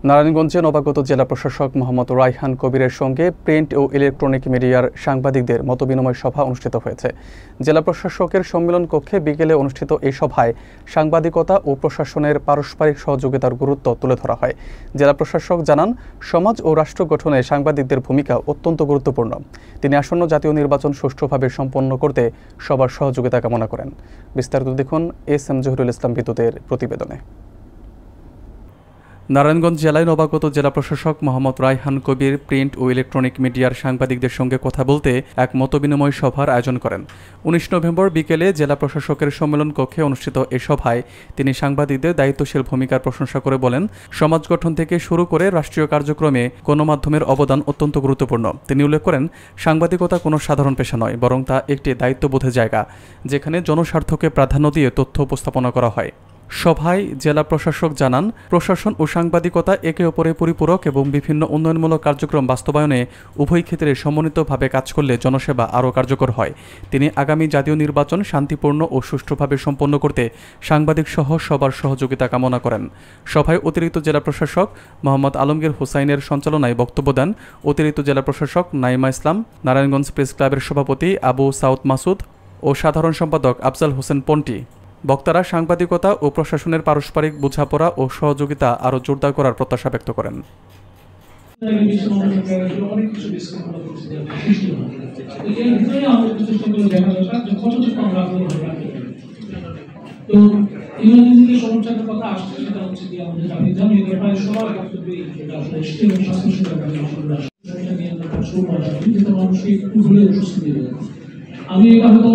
নারায়ণগঞ্জে নবাগত জেলা প্রশাসক মোহাম্মদ রায়হান কবিরের সঙ্গে প্রিন্ট ও ইলেকট্রনিক মিডিয়ার সাংবাদিকদের মতবিনিময় সভা অনুষ্ঠিত হয়েছে। জেলা প্রশাসকের সম্মেলন কক্ষে বিকেলে অনুষ্ঠিত এই সভায় সাংবাদিকতা ও প্রশাসনের পারস্পরিক সহযোগিতার গুরুত্ব তুলে ধরা হয়। জেলা প্রশাসক জানান, সমাজ ও রাষ্ট্র গঠনে সাংবাদিকদের ভূমিকা অত্যন্ত গুরুত্বপূর্ণ। তিনি আসন্ন জাতীয় নির্বাচন সুষ্ঠুভাবে সম্পন্ন করতে সবার সহযোগিতা কামনা করেন। বিস্তারিত দেখুন এস.এম. জহিরুল ইসলাম বিদ্যুতের প্রতিবেদনে। নারায়ণগঞ্জ জেলায় নবাগত জেলা প্রশাসক মোহাম্মদ রায়হান কবির প্রিন্ট ও ইলেকট্রনিক মিডিয়ার সাংবাদিকদের সঙ্গে কথা বলতে এক মতবিনিময় সভার আয়োজন করেন। 19 নভেম্বর বিকেলে জেলা প্রশাসকের সম্মেলন কক্ষে অনুষ্ঠিত এ সভায় তিনি সাংবাদিকদের দায়িত্বশীল ভূমিকার প্রশংসা করে বলেন, সমাজ গঠন থেকে শুরু করে রাষ্ট্রীয় কার্যক্রমে গণমাধ্যমের অবদান অত্যন্ত গুরুত্বপূর্ণ। তিনি উল্লেখ করেন, সাংবাদিকতা কোনো সাধারণ পেশা নয়, বরং তা একটি দায়িত্ববোধের জায়গা, যেখানে জনস্বার্থকে প্রাধান্য দিয়ে তথ্য উপস্থাপনা করা হয়। সভায় জেলা প্রশাসক জানান, প্রশাসন ও সাংবাদিকতা একে অপরের পরিপূরক এবং বিভিন্ন উন্নয়নমূলক কার্যক্রম বাস্তবায়নে উভয় ক্ষেত্রে সমন্বিতভাবে কাজ করলে জনসেবা আরও কার্যকর হয়। তিনি আগামী জাতীয় নির্বাচন শান্তিপূর্ণ ও সুষ্ঠুভাবে সম্পন্ন করতে সাংবাদিক সহ সবার সহযোগিতা কামনা করেন। সভায় অতিরিক্ত জেলা প্রশাসক মোহাম্মদ আলমগীর হুসাইনের সঞ্চালনায় বক্তব্য দেন অতিরিক্ত জেলা প্রশাসক নাইমা ইসলাম, নারায়ণগঞ্জ প্রেস ক্লাবের সভাপতি আবু সাউদ মাসুদ ও সাধারণ সম্পাদক আফজাল হোসেন পন্টি। বক্তারা সাংবাদিকতা ও প্রশাসনের পারস্পরিক বোঝাপড়া ও সহযোগিতা আরও জোরদার করার প্রত্যাশা ব্যক্ত করেন। আমি এটা হয়তো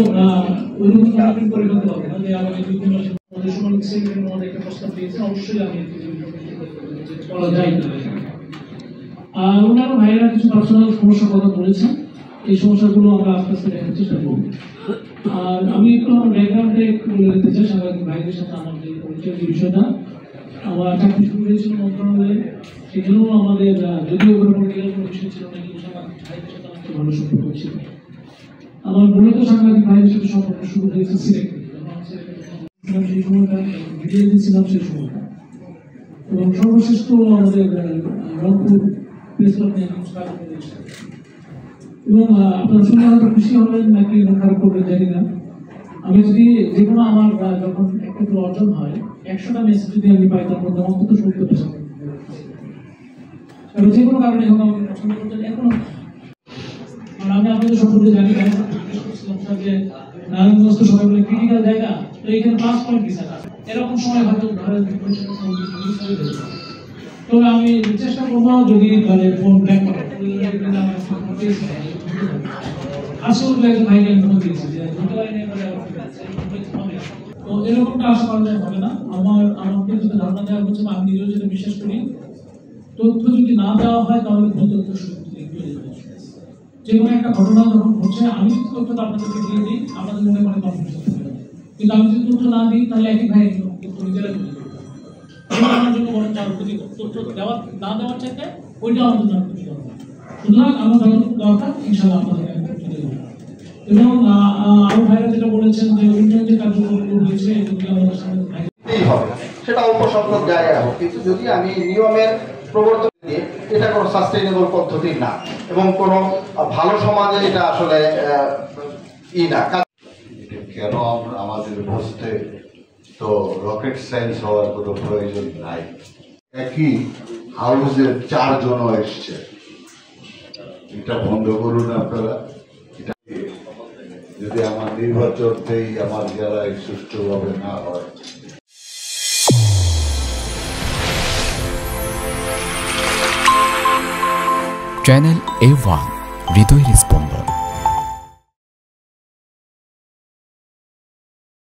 ওইরকম করে করতে পারবো না যে আমাদের বিভিন্ন সেক্টরের মধ্যে একটা প্রস্তাব দিয়েছে, অবশ্যই আমি করা যায় না। আর অন্যান্য ভাইয়েরা কিছু পার্সোনাল সমস্যার কথা বলেছেন, এই সমস্যাগুলো আমরা আস্তে আস্তে দেখার চেষ্টা করবো। আর আমি একটু আমার ব্যাকগ্রাউন্ডে একটু বলে দিতে চাই সাংবাদিক ভাইদের সাথে আমার যে পরিচয় যে বিষয়টা। আমার চাকরি শুরু হয়েছিল মন্ত্রণালয়ে, সেখানেও আমাদের যদিও কোনো পলিটিক্যাল কোনো বিষয় ছিল না, কিন্তু সাংবাদিক ভাইদের সাথে আমাদের ভালো সম্পর্ক ছিল। আমার মূলত সাংবাদিক ভাইদের সাথে সম্পর্ক শুরু হয়েছে সিলেক্ট সেই সময়টা ভিডিও দিয়েছিলাম সেই সময়টা, এবং সর্বশেষ তো আমাদের রংপুর প্রেস ক্লাব নিয়ে এবং আপনার শুনে হয়তো খুশি হবেন নাকি খারাপ করবেন জানি না। আমি যদি যে কোনো আমার যখন একটা অর্জন হয় 100টা মেসেজ যদি আমি পাই, তার মধ্যে অন্তত 70টা সাংবাদিক যে কোনো কারণে এখন আমাকে পছন্দ করতেন। এখনো আমি আপনাদের সম্পর্কে জানি যে নারায়ণগঞ্জ তো সবাই বলে ক্রিটিক্যাল জায়গা, তো এইখানে প্লাস পয়েন্ট কি স্যার, এরকম সময় হয়তো ধরেন তো আমি চেষ্টা করবো যদি ধরে ফোন ব্যাক করে আসলে একজন ভাইকে ফোন দিয়েছি যে ধরতে পারি না, তো এরকমটা আশা করা যায় হবে না। আমাকে যদি ধারণা দেওয়া হচ্ছে, আমি নিজেও যেটা বিশ্বাস করি, তথ্য যদি না দেওয়া হয় তাহলে ভুল তথ্য যে কোনো একটা ঘটনা যখন ঘটছে, আমি যদি তথ্যটা আপনাদেরকে দিয়ে দিই, আপনাদের মনে মনে কনফিউশন থাকবে, কিন্তু আমি যদি তথ্য না দিই তাহলে একই ভাই তথ্য নিজেরা তুলে দেবে। আমার জন্য বরং তার প্রতি তথ্য দেওয়া না দেওয়ার চাইতে ওইটা আমাদের জন্য খুশি হবে। সুতরাং আমার যতটুকু দরকার ইনশাআল্লাহ আপনাদেরকে আমি তথ্য দেবো। এবং আরো ভাইরা যেটা বলেছেন যে উন্নয়ন যে কার্যক্রমগুলো হয়েছে এগুলো আমাদের সামনে হবে, সেটা অল্প সংখ্যক জায়গায় হবে, কিন্তু যদি আমি নিয়মের প্রবর্তন দিয়ে, এটা কোনো সাস্টেইনেবল পদ্ধতি না এবং কোনো ভালো সমাজে এটা আসলে না। কেন আমাদের বুঝতে তো রকেট সায়েন্স হওয়ার কোনো প্রয়োজন নাই। একই হাউসের 4 জন এসছে, এটা বন্ধ করুন আপনারা। যদি আমার নির্বাচনতেই আমার জেলায় সুষ্ঠুভাবে না হয়। চ্যানেল A1 হৃদয়ের স্পন্দন।